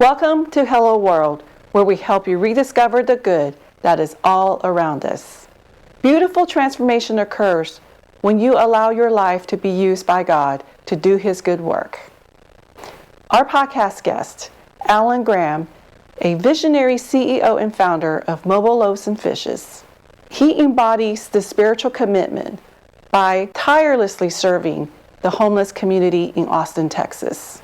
Welcome to Hello World, where we help you rediscover the good that is all around us. Beautiful transformation occurs when you allow your life to be used by God to do His good work. Our podcast guest, Alangraham, a visionary CEO and founder of Mobile Loaves and Fishes. He embodies the spiritual commitment by tirelessly serving the homeless community in Austin, Texas.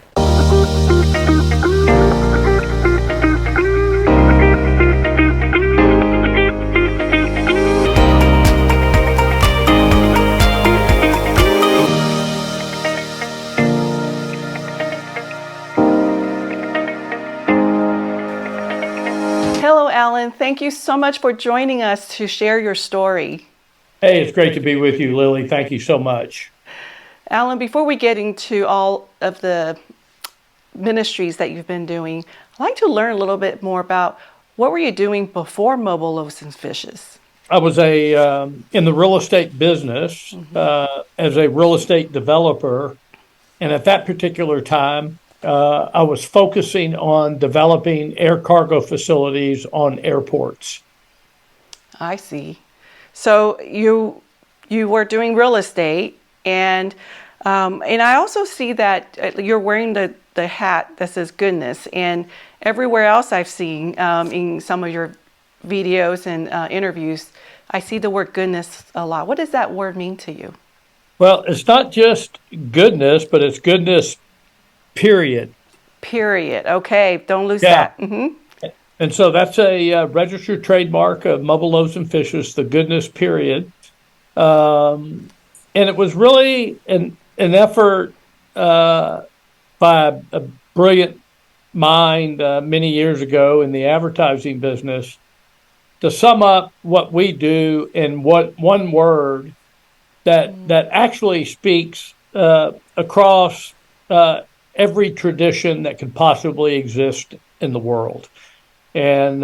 Hello, Alan. Thank you so much for joining us to share your story. Hey, it's great to be with you, Lily. Thank you so much. Alan, before we get into all of the ministries that you've been doing, I'd like to learn a little bit more about what were you doing before Mobile Loaves and Fishes? I was in the real estate business as a real estate developer, and at that particular time, I was focusing on developing air cargo facilities on airports. I see. So you were doing real estate, and I also see that you're wearing the hat that says goodness, and everywhere else I've seen in some of your videos and interviews, I see the word goodness a lot. What does that word mean to you? Well, it's not just goodness, but it's goodness, period. Period. Okay, don't lose Yeah. that. Mm-hmm. And so that's a registered trademark of Mobile Loaves and Fishes, the goodness, period. And it was really an effort by a brilliant mind many years ago in the advertising business to sum up what we do in one word that actually speaks across every tradition that could possibly exist in the world. And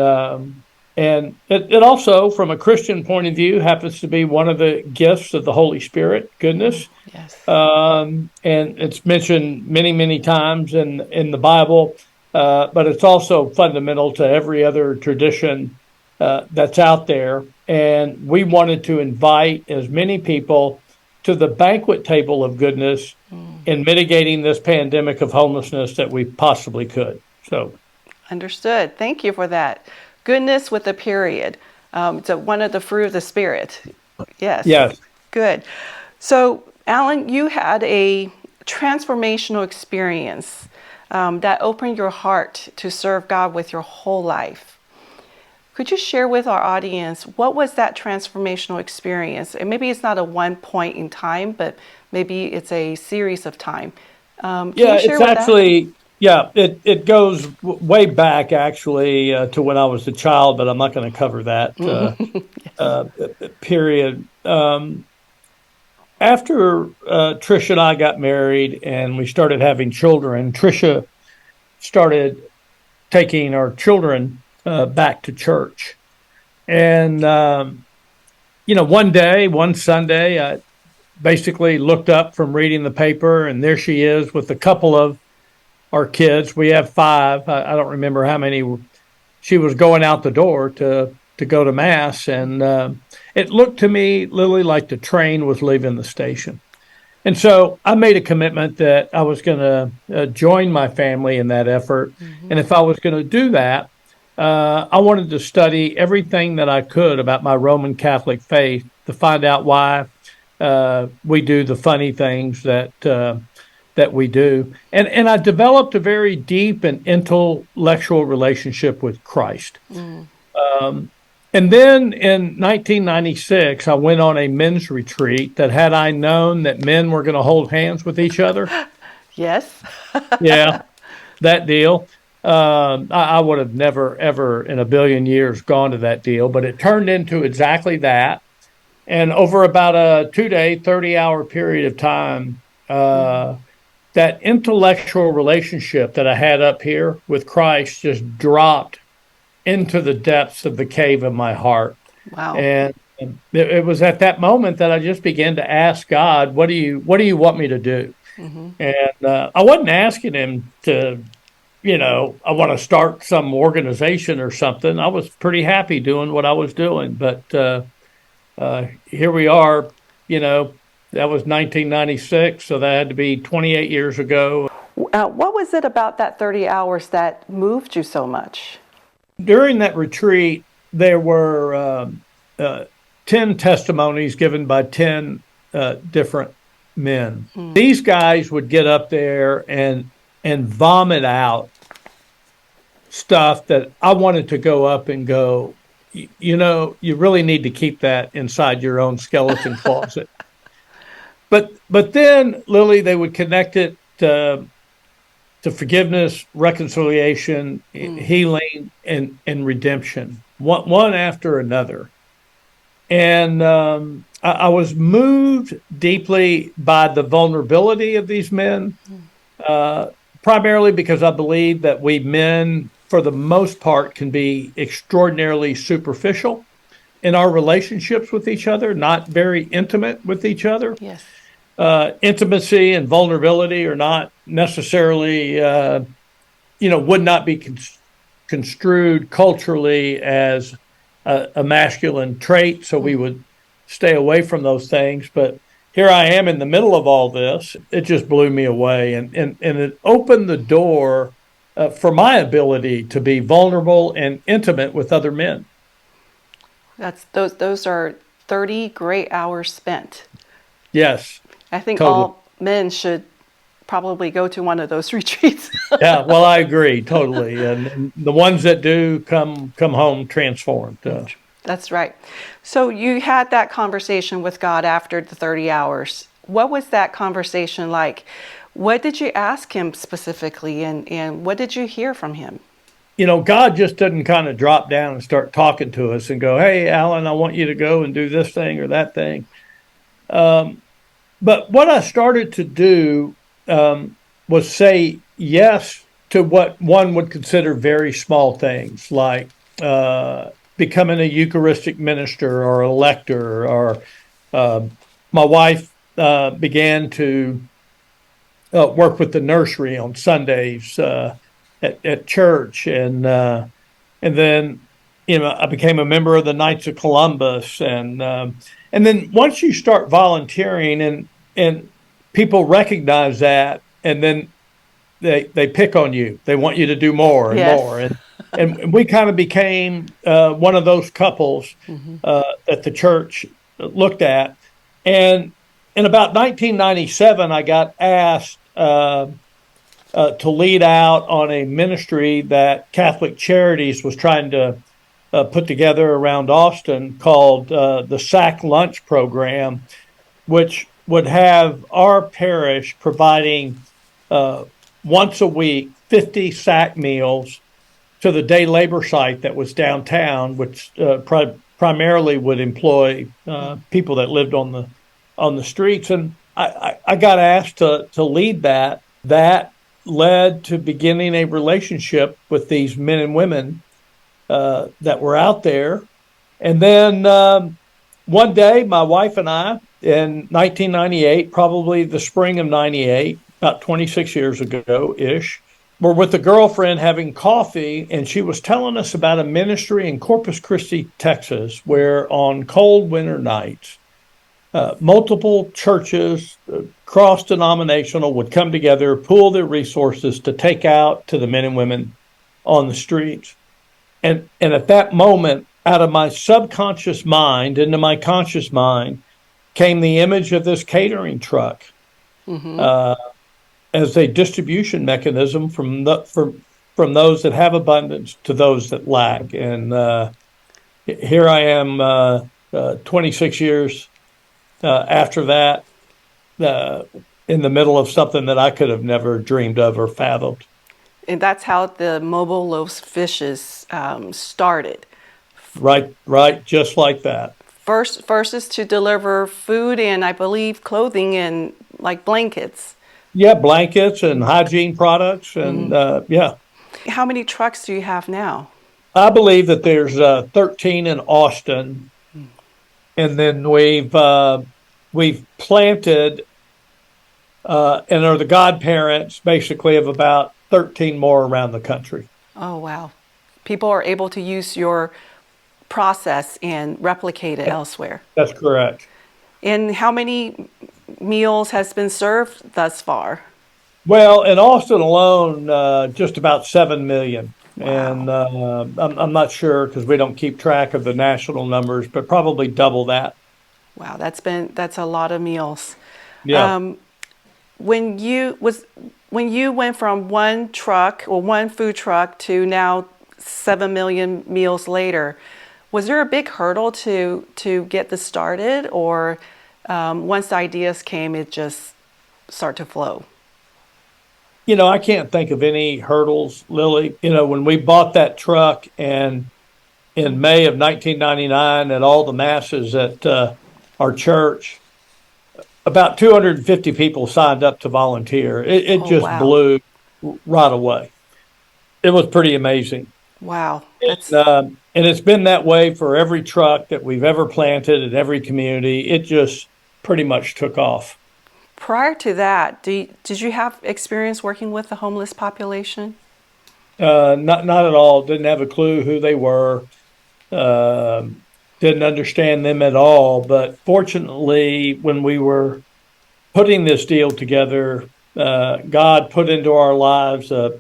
it also, from a Christian point of view, happens to be one of the gifts of the Holy Spirit, goodness. Yes. And it's mentioned many, many times in the Bible, but it's also fundamental to every other tradition that's out there. And we wanted to invite as many people to the banquet table of goodness in mitigating this pandemic of homelessness that we possibly could. So, Understood. Thank you for that. Goodness with a period. It's one of the fruit of the Spirit. Yes. yes. Good. So, Alan, you had a transformational experience that opened your heart to serve God with your whole life. Could you share with our audience, what was that transformational experience? And maybe it's not a one point in time, but maybe it's a series of time. It goes way back actually to when I was a child, but I'm not going to cover that period. After Tricia and I got married and we started having children, Tricia started taking our children back to church. And, one Sunday, I basically looked up from reading the paper, and there she is with a couple of our kids. We have 5. I don't remember how many. She was going out the door to go to Mass, and it looked to me, Lily, like the train was leaving the station. And so I made a commitment that I was going to join my family in that effort. And if I was going to do that, I wanted to study everything that I could about my Roman Catholic faith to find out why we do the funny things that we do. And I developed a very deep and intellectual relationship with Christ. And then in 1996, I went on a men's retreat that had I known that men were going to hold hands with each other. Yes. Yeah, that deal. I would have never, ever in a billion years gone to that deal, but it turned into exactly that. And over about a 2-day, 30-hour period of time, that intellectual relationship that I had up here with Christ just dropped into the depths of the cave of my heart. Wow. And it was at that moment that I just began to ask God, what do you want me to do? And I wasn't asking him to I want to start some organization or something. I was pretty happy doing what I was doing, but here we are. That was 1996, so that had to be 28 years ago. What was it about that 30 hours that moved you so much? During that retreat, there were 10 testimonies given by 10 different men. These guys would get up there and vomit out stuff that I wanted to go up and go, you really need to keep that inside your own skeleton closet. But then, Lily, they would connect it to forgiveness, reconciliation, healing, and redemption, one after another. And I was moved deeply by the vulnerability of these men, primarily because I believe that we men, for the most part, can be extraordinarily superficial in our relationships with each other, not very intimate with each other. Yes. Intimacy and vulnerability are not necessarily, would not be construed culturally as a masculine trait. So we would stay away from those things. But here I am in the middle of all this. It just blew me away. And it opened the door for my ability to be vulnerable and intimate with other men. Those are 30 great hours spent. Yes. I think totally. all men should probably go to one of those retreats. Yeah, well, I agree totally, and the ones that do come home transformed. That's right. So you had that conversation with God after the 30 hours. What was that conversation like? What did you ask him specifically, and what did you hear from him? God just doesn't kind of drop down and start talking to us and go, "Hey, Alan, I want you to go and do this thing or that thing." But what I started to do was say yes to what one would consider very small things, like becoming a Eucharistic minister or a lector. Or my wife began to work with the nursery on Sundays at church, and then I became a member of the Knights of Columbus, and then once you start volunteering and people recognize that, and then they pick on you. They want you to do more and Yes. more, and we kind of became one of those couples that the church looked at. And in about 1997, I got asked to lead out on a ministry that Catholic Charities was trying to put together around Austin, called the Sack Lunch Program, which would have our parish providing once a week 50 sack meals to the day labor site that was downtown, which primarily would employ people that lived on the streets. And I got asked to lead that. That led to beginning a relationship with these men and women that were out there. And then one day, my wife and I, in 1998, probably the spring of 98, about 26 years ago-ish, were with a girlfriend having coffee, and she was telling us about a ministry in Corpus Christi, Texas, where on cold winter nights, multiple churches, cross-denominational, would come together, pool their resources to take out to the men and women on the streets. And at that moment, out of my subconscious mind into my conscious mind came the image of this catering truck as a distribution mechanism from those that have abundance to those that lack. And here I am, 26 years after that, in the middle of something that I could have never dreamed of or fathomed. And that's how the mobile Loaves and Fishes started. Right, just like that. First is to deliver food and, I believe, clothing and like blankets. Yeah, blankets and hygiene products, and yeah. How many trucks do you have now? I believe that there's 13 in Austin, and then we've planted and are the godparents basically of about 13 more around the country. Oh, wow. People are able to use your process and replicate it elsewhere. That's correct. And how many meals has been served thus far? Well, in Austin alone, just about 7 million. Wow. And I'm not sure because we don't keep track of the national numbers, but probably double that. Wow, that's a lot of meals. Yeah. When you went from one truck or one food truck to now 7 million meals later, was there a big hurdle to get this started, or once the ideas came, it just start to flow? I can't think of any hurdles, Lily. When we bought that truck and in May of 1999 at all the masses at our church, about 250 people signed up to volunteer. It Oh, just wow. blew right away. It was pretty amazing. Wow. And it's been that way for every truck that we've ever planted in every community. It just pretty much took off. Prior to that, did you have experience working with the homeless population? Not at all. Didn't have a clue who they were. Didn't understand them at all. But fortunately, when we were putting this deal together, God put into our lives a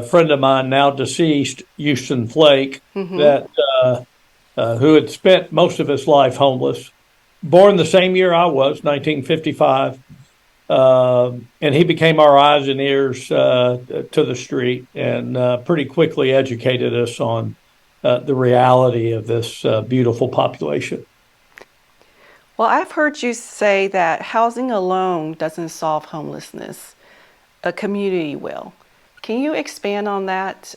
friend of mine, now deceased, Houston Flake, that who had spent most of his life homeless. Born the same year I was, 1955. And he became our eyes and ears to the street, and pretty quickly educated us on the reality of this beautiful population. Well, I've heard you say that housing alone doesn't solve homelessness. A community will. Can you expand on that?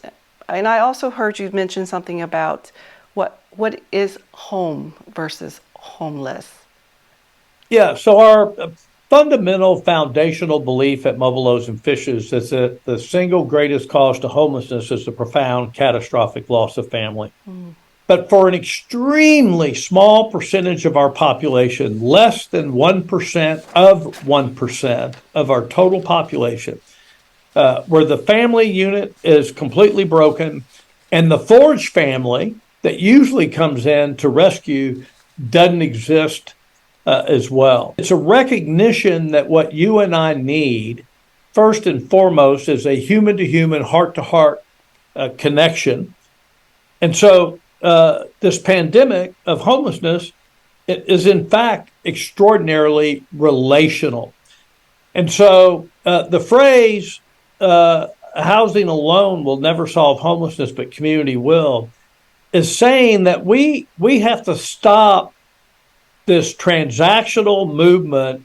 And I also heard you mention something about what is home versus homeless. Yeah, so our fundamental foundational belief at Mobile Loaves and Fishes is that the single greatest cause to homelessness is the profound catastrophic loss of family. But for an extremely small percentage of our population, less than 1% of 1% of our total population, where the family unit is completely broken and the forge family that usually comes in to rescue doesn't exist as well. It's a recognition that what you and I need, first and foremost, is a human to human, heart to heart connection. And so this pandemic of homelessness is, in fact, extraordinarily relational. And so the phrase, housing alone will never solve homelessness, but community will, is saying that we have to stop this transactional movement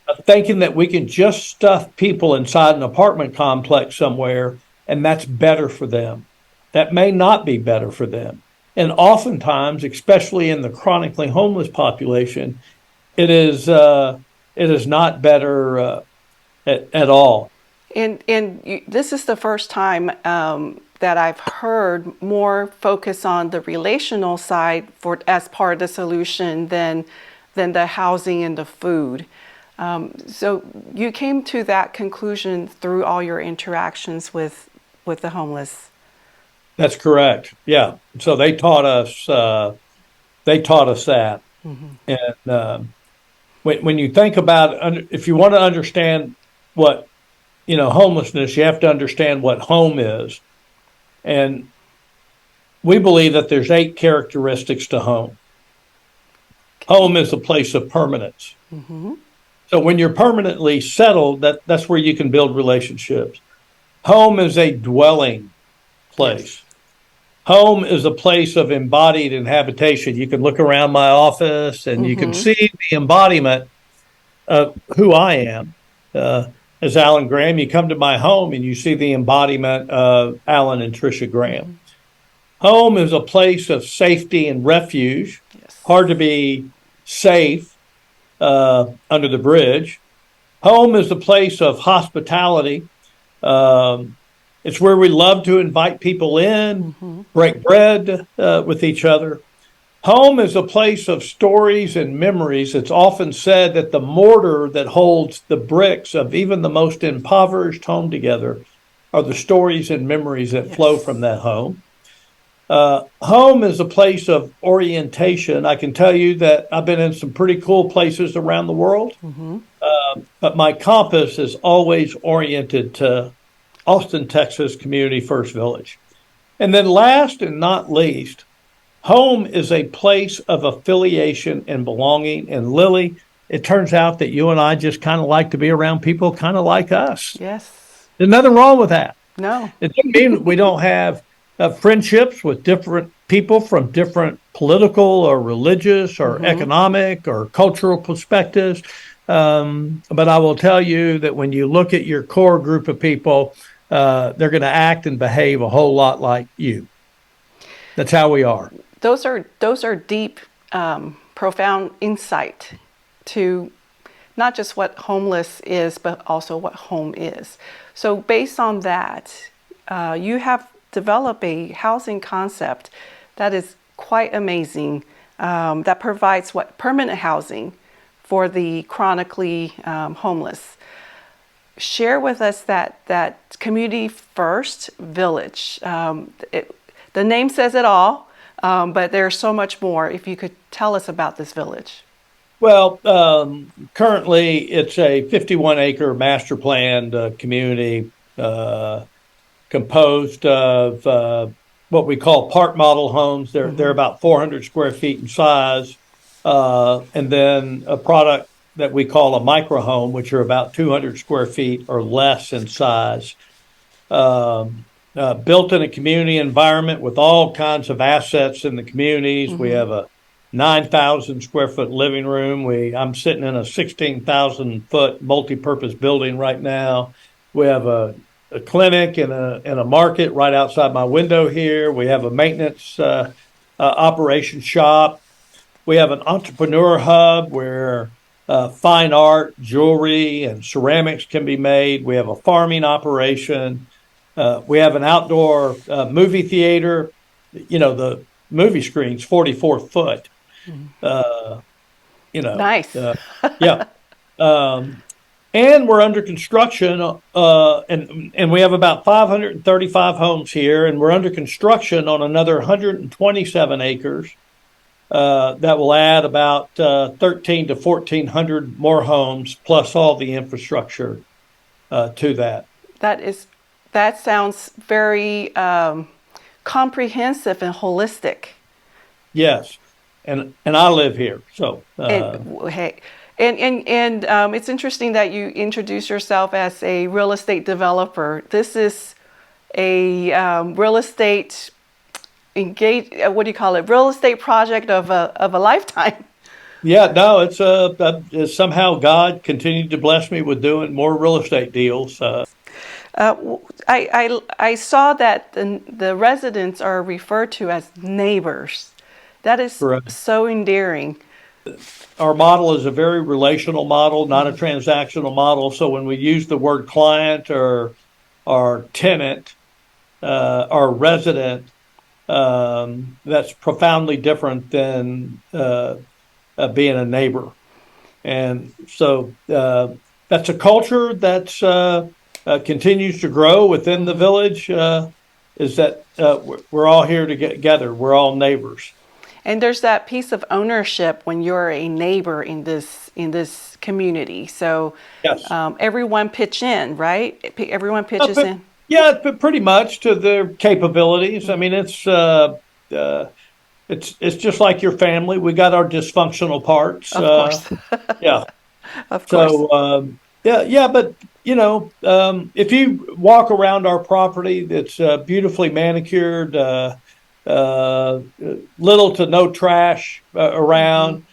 of thinking that we can just stuff people inside an apartment complex somewhere and that's better for them. That may not be better for them. And oftentimes, especially in the chronically homeless population, it is not better at all. And this is the first time that I've heard more focus on the relational side for as part of the solution than the housing and the food. So you came to that conclusion through all your interactions with the homeless. That's correct. Yeah. So they taught us. They taught us that. And when you think about, if you want to understand what homelessness, you have to understand what home is. And we believe that there's 8 characteristics to home. Home is a place of permanence. So when you're permanently settled, that's where you can build relationships. Home is a dwelling place. Home is a place of embodied inhabitation. You can look around my office and you can see the embodiment of who I am. As Alan Graham, you come to my home and you see the embodiment of Alan and Tricia Graham. Home is a place of safety and refuge. Hard to be safe under the bridge. Home is a place of hospitality. It's where we love to invite people in, break bread with each other. Home is a place of stories and memories. It's often said that the mortar that holds the bricks of even the most impoverished home together are the stories and memories that flow from Yes. that home. Home is a place of orientation. I can tell you that I've been in some pretty cool places around the world, Mm-hmm. but my compass is always oriented to Austin, Texas Community First Village. And then, last and not least, home is a place of affiliation and belonging. And Lily, it turns out that you and I just kind of like to be around people kind of like us. Yes. There's nothing wrong with that. No. It doesn't mean we don't have friendships with different people from different political or religious or Mm-hmm. economic or cultural perspectives. But I will tell you that when you look at your core group of people, they're going to act and behave a whole lot like you. That's how we are. Those are deep, profound insight to not just what homeless is, but also what home is. So based on that, you have developed a housing concept that is quite amazing, that provides what permanent housing for the chronically homeless. Share with us that community first village. The name says it all, but there's so much more. If you could tell us about this village. Well, currently it's a 51-acre master planned community composed of what we call park model homes. They're Mm-hmm. about 400 square feet in size, and then a product that we call a micro home, which are about 200 square feet or less in size. Built in a community environment with all kinds of assets in the communities. We Mm-hmm. have a 9,000 square foot living room. I'm sitting in a 16,000 foot multi-purpose building right now. We have a clinic and a market right outside my window here. We have a maintenance operation shop. We have an entrepreneur hub where fine art, jewelry, and ceramics can be made. We have a farming operation. We have an outdoor movie theater. The movie screen's 44 foot. Uh, Nice. yeah. Um, and we're under construction, and we have about 535 homes here, and we're under construction on another 127 acres that will add about 13 to 1,400 more homes, plus all the infrastructure to that. That sounds very comprehensive and holistic. Yes, and I live here, so And hey, and it's interesting that you introduce yourself as a real estate developer. This is a real estate engage. What do you call it? Real estate project of a lifetime. yeah, no, it's somehow God continued to bless me with doing more real estate deals. I saw that the residents are referred to as neighbors. That is Correct. so endearing. Our model is a very relational model, not a transactional model. So when we use the word client or tenant or resident, that's profoundly different than being a neighbor. And so that's a culture that's continues to grow within the village. Is that we're all here together. We're all neighbors. And there's that piece of ownership when you're a neighbor in this community. So Yes. everyone pitch in, right? Everyone pitches But in. yeah, but pretty much to their capabilities. I mean, it's just like your family. We got our dysfunctional parts. Of course, Yeah. of course. So yeah. But if you walk around our property, that's beautifully manicured, little to no trash Hmm. around.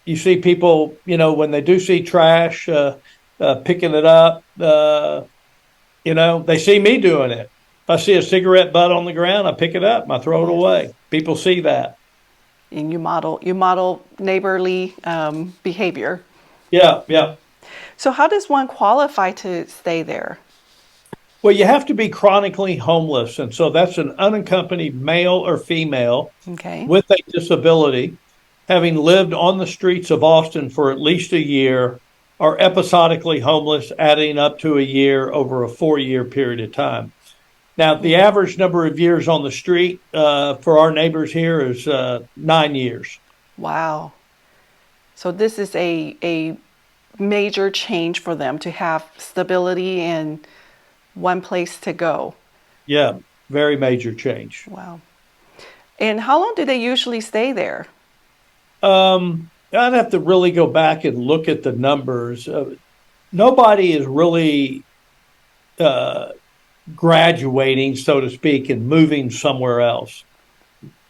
You see people, when they do see trash, picking it up. They see me doing it. If I see a cigarette butt on the ground, I pick it up and I throw it Yes. away. People see that. And you model neighborly behavior. Yeah, yeah. So how does one qualify to stay there? Well, you have to be chronically homeless. And so that's an unaccompanied male or female Okay. with a disability, having lived on the streets of Austin for at least a year are episodically homeless, adding up to a year over a 4-year period of time. Now, the average number of years on the street for our neighbors here is 9 years. Wow. So this is a major change for them to have stability and one place to go. Yeah, very major change. Wow. And how long do they usually stay there? I'd have to really go back and look at the numbers. Nobody is really graduating, so to speak, and moving somewhere else.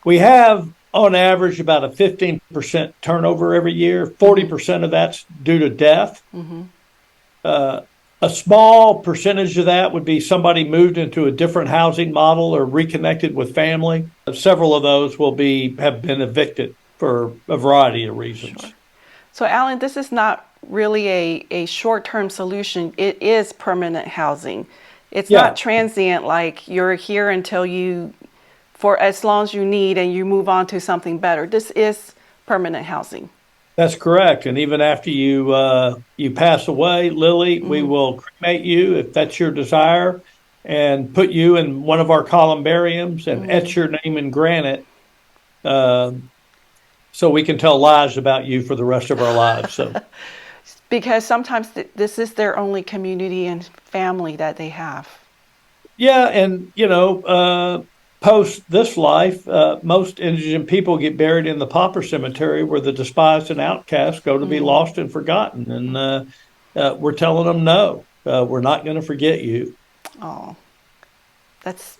We have, on average, about a 15% turnover every year. 40% of that's due to death. A small percentage of that would be somebody moved into a different housing model or reconnected with family. Several of those have been evicted for a variety of reasons. Sure. So, Alan, this is not really a short-term solution. It is permanent housing. It's not transient, like you're here until for as long as you need and you move on to something better. This is permanent housing. That's correct. And even after you pass away, Lily, we will cremate you if that's your desire and put you in one of our columbariums and etch your name in granite so we can tell lies about you for the rest of our lives. So, because sometimes this is their only community and family that they have. Yeah, and post this life, most indigent people get buried in the pauper cemetery where the despised and outcast go to be lost and forgotten. And we're telling them, no, we're not going to forget you. Oh, that's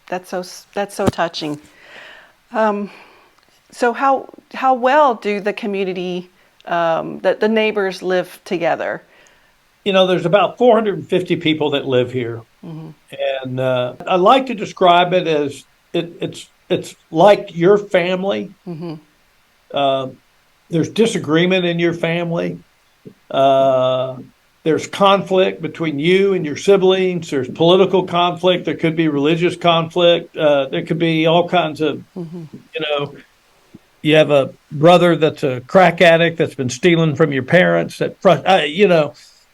so touching. So how well do the community, the neighbors live together? There's about 450 people that live here. And I like to describe it as it's like your family. There's disagreement in your family. There's conflict between you and your siblings. There's political conflict. There could be religious conflict. There could be all kinds of, you have a brother that's a crack addict that's been stealing from your parents.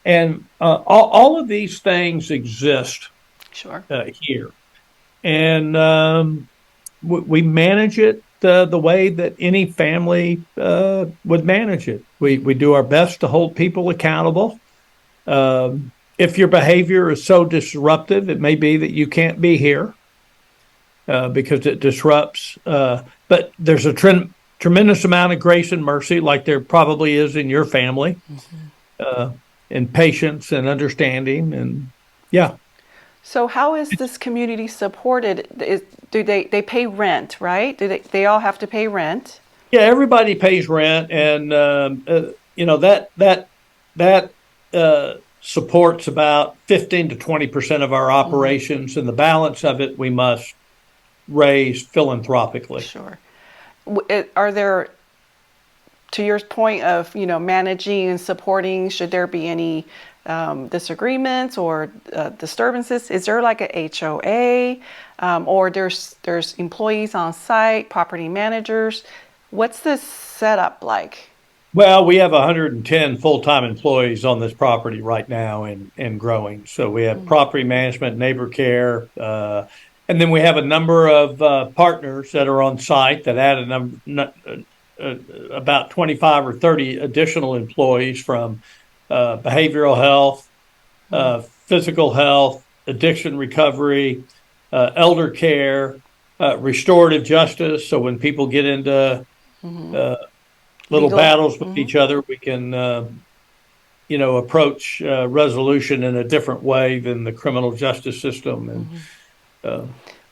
And all of these things exist here. And we manage it the way that any family would manage it. We do our best to hold people accountable. If your behavior is so disruptive, it may be that you can't be here because it disrupts. But there's a tremendous amount of grace and mercy, like there probably is in your family. And patience and understanding, and So how is this community supported? Do they pay rent, right? Do they all have to pay rent? Yeah, everybody pays rent, and that supports about 15 to 20% of our operations, and the balance of it we must raise philanthropically. Sure. Are there, to your point of managing and supporting, should there be any disagreements or disturbances? Is there like a HOA or there's employees on site, property managers? What's this setup like? Well, we have 110 full-time employees on this property right now and growing. So we have property management, neighbor care, and then we have a number of partners that are on site that add about 25 or 30 additional employees from behavioral health, physical health, addiction recovery, elder care, restorative justice. So when people get into little battles with each other, we can, approach resolution in a different way than the criminal justice system. And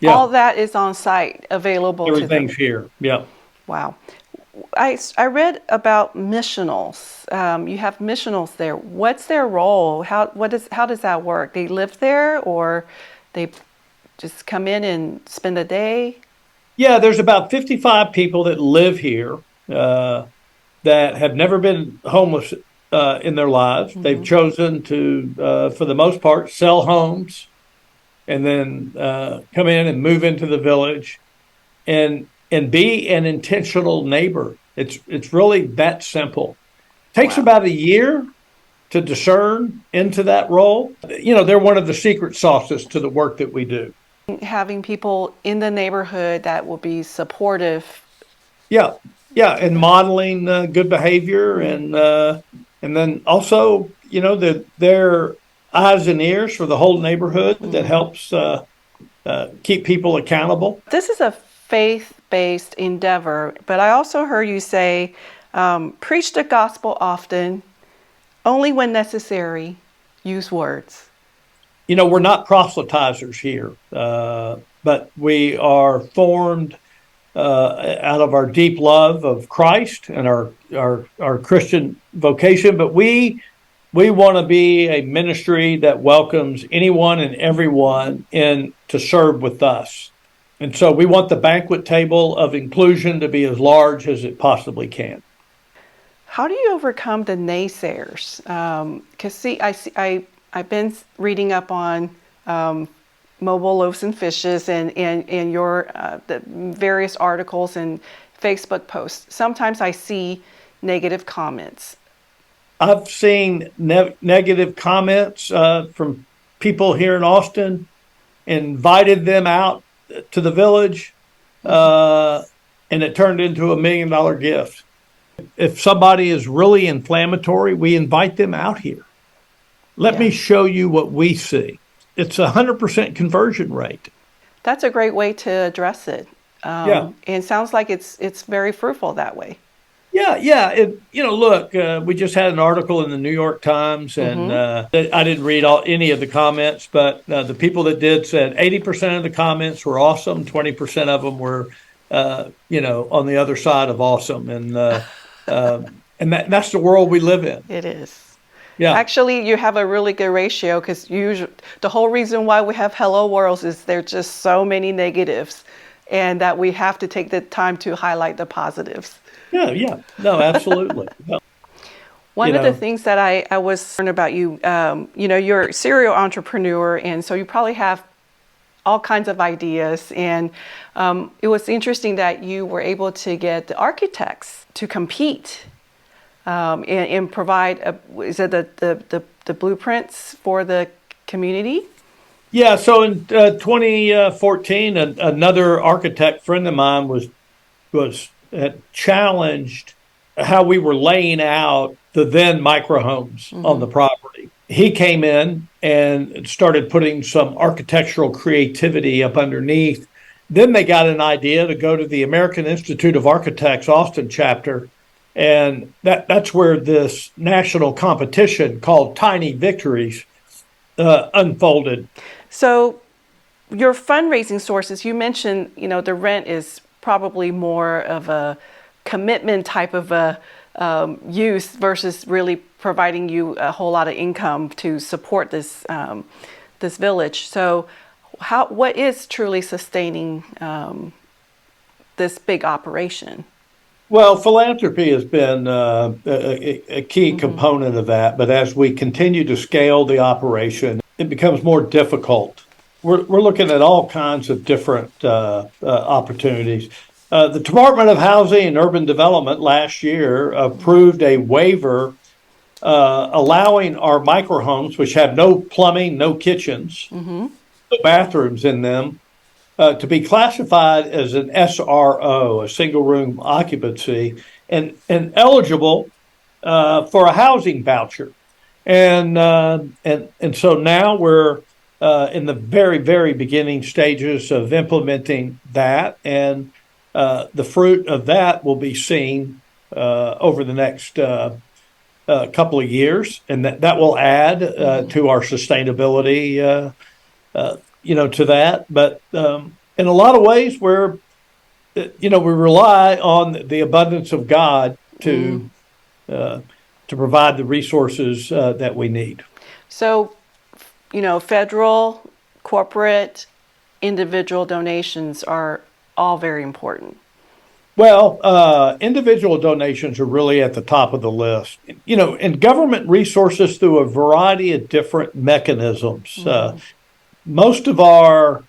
all that is on site, available to them. Everything's here. Yeah. Wow. I read about missionals. You have missionals there. What's their role? How does that work? They live there, or they just come in and spend a day? Yeah, there's about 55 people that live here that have never been homeless in their lives. They've chosen to, for the most part, sell homes and then come in and move into the village and be an intentional neighbor. It's really that simple. Takes about a year to discern into that role. They're one of the secret sauces to the work that we do. Having people in the neighborhood that will be supportive. Yeah, yeah, and modeling good behavior, and then also, their eyes and ears for the whole neighborhood that helps keep people accountable. This is a faith-based endeavor, but I also heard you say, preach the gospel often, only when necessary, use words. We're not proselytizers here, but we are formed out of our deep love of Christ and our Christian vocation. But we want to be a ministry that welcomes anyone and everyone in to serve with us. And so we want the banquet table of inclusion to be as large as it possibly can. How do you overcome the naysayers? Because I've been reading up on mobile loaves and fishes and your the various articles and Facebook posts. Sometimes I see negative comments. I've seen negative comments from people here in Austin, invited them out to the village, and it turned into $1 million gift. If somebody is really inflammatory, we invite them out here. Let me show you what we see. It's 100% conversion rate. That's a great way to address it. And it sounds like it's very fruitful that way. Yeah. Look, we just had an article in the New York Times, and I didn't read any of the comments, but the people that did said 80% of the comments were awesome. 20% of them were, on the other side of awesome, and that's the world we live in. It is. Yeah. Actually, you have a really good ratio, because the whole reason why we have Hello Worlds is there's just so many negatives, and that we have to take the time to highlight the positives. Yeah. No, absolutely. One of the things that I was learning about you, you're a serial entrepreneur, and so you probably have all kinds of ideas. And it was interesting that you were able to get the architects to compete and provide is it the blueprints for the community? Yeah. So in 2014, another architect friend of mine was challenged how we were laying out the then microhomes on the property. He came in and started putting some architectural creativity up underneath. Then they got an idea to go to the American Institute of Architects Austin chapter, and that's where this national competition called Tiny Victories unfolded. So your fundraising sources, you mentioned, the rent is probably more of a commitment type of a use versus really providing you a whole lot of income to support this village. So what is truly sustaining this big operation? Well, philanthropy has been a key component of that, but as we continue to scale the operation, it becomes more difficult. We're looking at all kinds of different opportunities. The Department of Housing and Urban Development last year approved a waiver allowing our microhomes, which have no plumbing, no kitchens, no bathrooms in them, to be classified as an SRO, a single room occupancy, and eligible for a housing voucher. And so now we're in the very, very beginning stages of implementing that, and the fruit of that will be seen over the next couple of years, and that will add to our sustainability, to that. But in a lot of ways, we rely on the abundance of God to provide the resources that we need. So, federal, corporate, individual donations are all very important. Well, individual donations are really at the top of the list. And government resources through a variety of different mechanisms. Most of our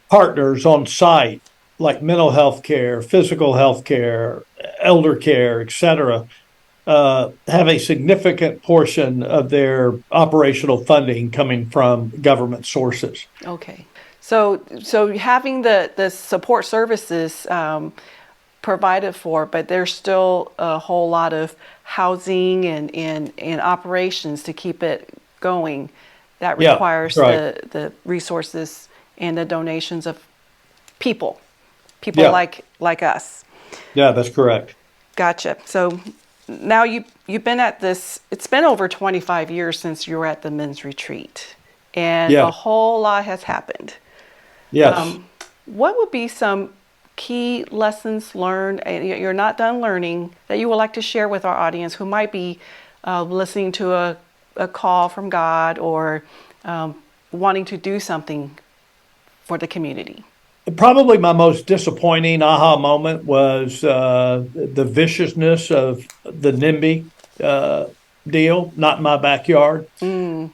partners on site, like mental health care, physical health care, elder care, etc., have a significant portion of their operational funding coming from government sources. Okay. So having the support services provided for, but there's still a whole lot of housing and operations to keep it going. That Yeah, requires that's right. the resources and the donations of people Yeah, like us. yeah, that's correct. Gotcha. So now you've been at this. It's been over 25 years since you were at the men's retreat, and a Yeah, whole lot has happened. yes. What would be some key lessons learned, you're not done learning, that you would like to share with our audience who might be listening to a call from God or wanting to do something for the community? Probably my most disappointing aha moment was the viciousness of the NIMBY deal, not in my backyard. Mm,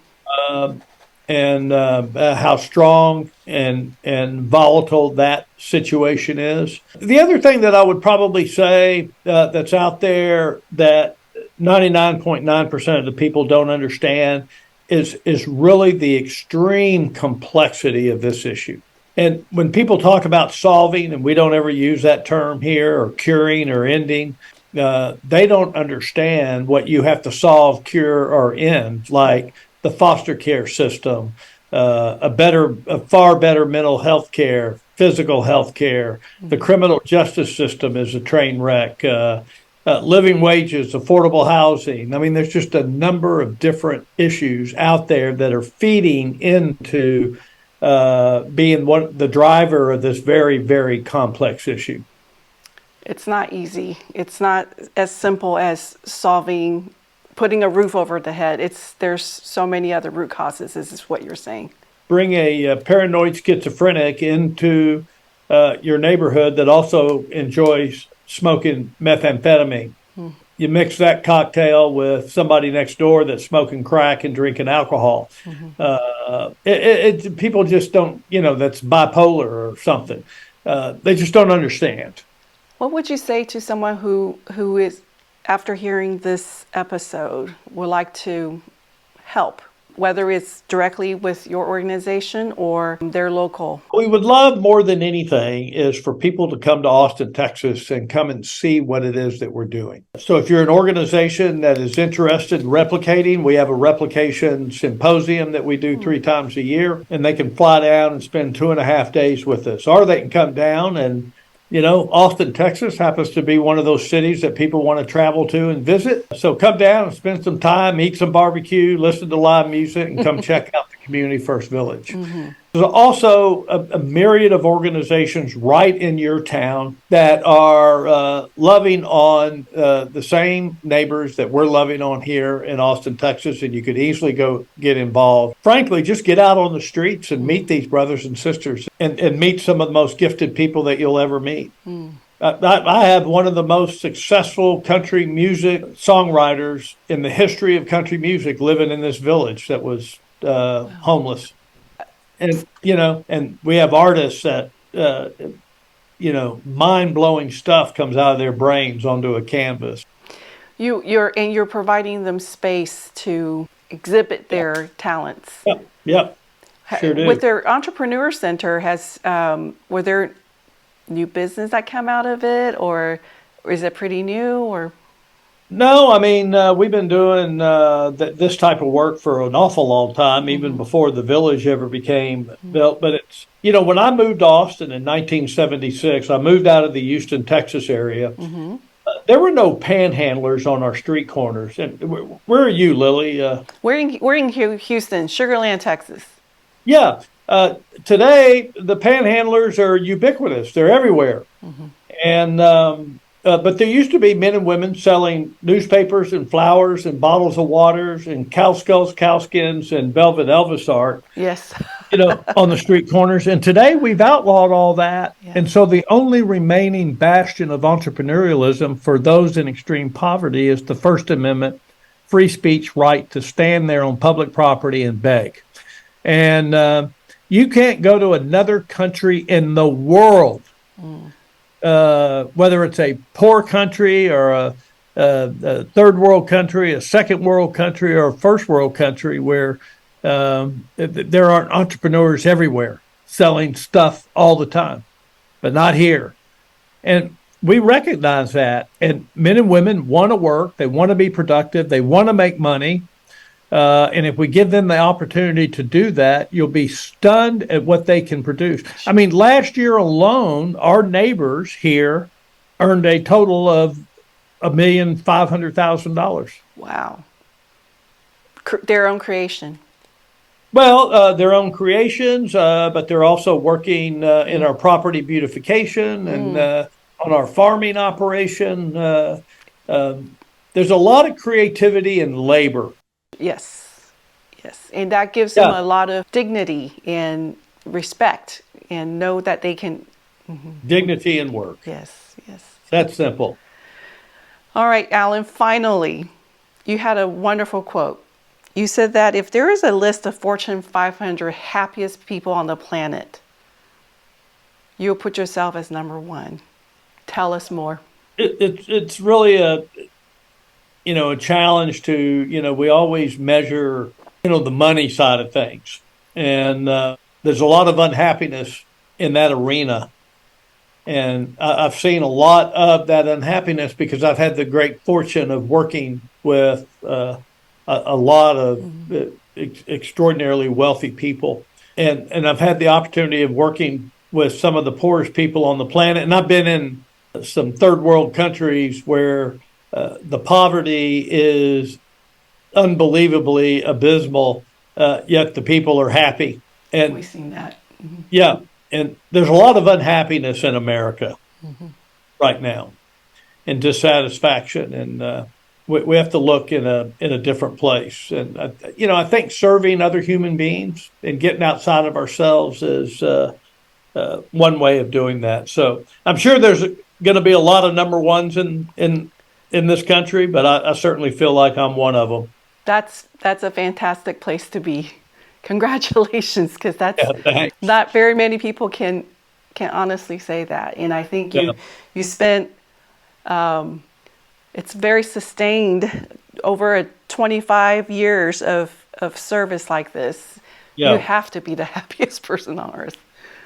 And how strong and volatile that situation is. The other thing that I would probably say that's out there that 99.9% of the people don't understand is really the extreme complexity of this issue. And when people talk about solving, and we don't ever use that term here, or curing or ending, they don't understand what you have to solve, cure, or end, like the foster care system, a far better mental health care, physical health care. The criminal justice system is a train wreck. Living wages, affordable housing. I mean, there's just a number of different issues out there that are feeding into being the driver of this very, very complex issue. it's not easy. It's not as simple as putting a roof over the head. There's so many other root causes. This is what you're saying. Bring a paranoid schizophrenic into your neighborhood that also enjoys smoking methamphetamine. You mix that cocktail with somebody next door that's smoking crack and drinking alcohol. People just don't, that's bipolar or something. They just don't understand. What would you say to someone who is, after hearing this episode, would like to help, whether it's directly with your organization or their local? We would love more than anything is for people to come to Austin, Texas and come and see what it is that we're doing. So if you're an organization that is interested in replicating, we have a replication symposium that we do 3 times a year, and they can fly down and spend 2.5 days with us, or they can come down and Austin, Texas happens to be one of those cities that people want to travel to and visit. So come down and spend some time, eat some barbecue, listen to live music, and come check out the Community First Village. There's also a myriad of organizations right in your town that are loving on the same neighbors that we're loving on here in Austin, Texas, and you could easily go get involved. Frankly, just get out on the streets and meet these brothers and sisters and meet some of the most gifted people that you'll ever meet. I have one of the most successful country music songwriters in the history of country music living in this village that was homeless. And, and we have artists that, mind-blowing stuff comes out of their brains onto a canvas. You're providing them space to exhibit their talents. Yep, sure do. With their entrepreneur center, were there new business that come out of it, or is it pretty new, or? No, I mean, we've been doing this type of work for an awful long time, even before the village ever became built. But it's, when I moved to Austin in 1976, I moved out of the Houston, Texas area. There were no panhandlers on our street corners. And where are you, Lily? We're in Houston, Sugar Land, Texas. Yeah. Today, the panhandlers are ubiquitous. They're everywhere. And but there used to be men and women selling newspapers and flowers and bottles of waters and cow skulls, cow skins, and velvet Elvis art. Yes. On the street corners. And today we've outlawed all that. Yeah. And so the only remaining bastion of entrepreneurialism for those in extreme poverty is the First Amendment free speech right to stand there on public property and beg. And you can't go to another country in the world, whether it's a poor country or a third world country, a second world country, or a first world country where there are entrepreneurs everywhere selling stuff all the time, but not here. And we recognize that. And men and women want to work, they want to be productive, they want to make money. And if we give them the opportunity to do that, you'll be stunned at what they can produce. I mean, last year alone, our neighbors here earned a total of $1,500,000. Wow. Their own creation. Well, their own creations, but they're also working in our property beautification and on our farming operation. There's a lot of creativity and labor. Yes, yes. And that gives them a lot of dignity and respect and know that they can. Dignity and work. Yes, yes. That's simple. All right, Alan, finally, you had a wonderful quote. You said that if there is a list of Fortune 500 happiest people on the planet, you'll put yourself as number one. Tell us more. It's really a challenge to, we always measure, the money side of things. And there's a lot of unhappiness in that arena. And I've seen a lot of that unhappiness because I've had the great fortune of working with a lot of extraordinarily wealthy people. And I've had the opportunity of working with some of the poorest people on the planet. And I've been in some third world countries where the poverty is unbelievably abysmal, yet the people are happy. And we've seen that. Yeah. And there's a lot of unhappiness in America right now and dissatisfaction. And we have to look in a different place. And, I think serving other human beings and getting outside of ourselves is one way of doing that. So I'm sure there's going to be a lot of number ones in this country, but I certainly feel like I'm one of them. That's a fantastic place to be. Congratulations, because that's not very many people can honestly say that. And I think you spent it's very sustained over 25 years of service like this. You have to be the happiest person on earth.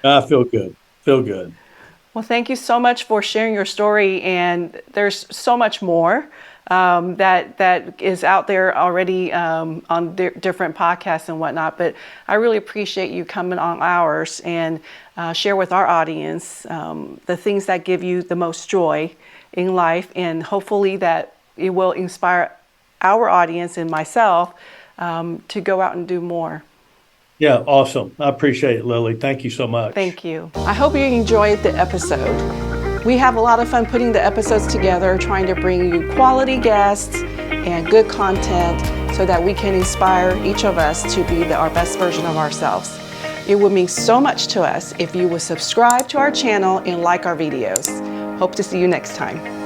I feel good. Well, thank you so much for sharing your story. And there's so much more that is out there already on different podcasts and whatnot. But I really appreciate you coming on ours and share with our audience the things that give you the most joy in life. And hopefully that it will inspire our audience and myself to go out and do more. Yeah, awesome. I appreciate it, Lily. Thank you so much. Thank you. I hope you enjoyed the episode. We have a lot of fun putting the episodes together, trying to bring you quality guests and good content so that we can inspire each of us to be our best version of ourselves. It would mean so much to us if you would subscribe to our channel and like our videos. Hope to see you next time.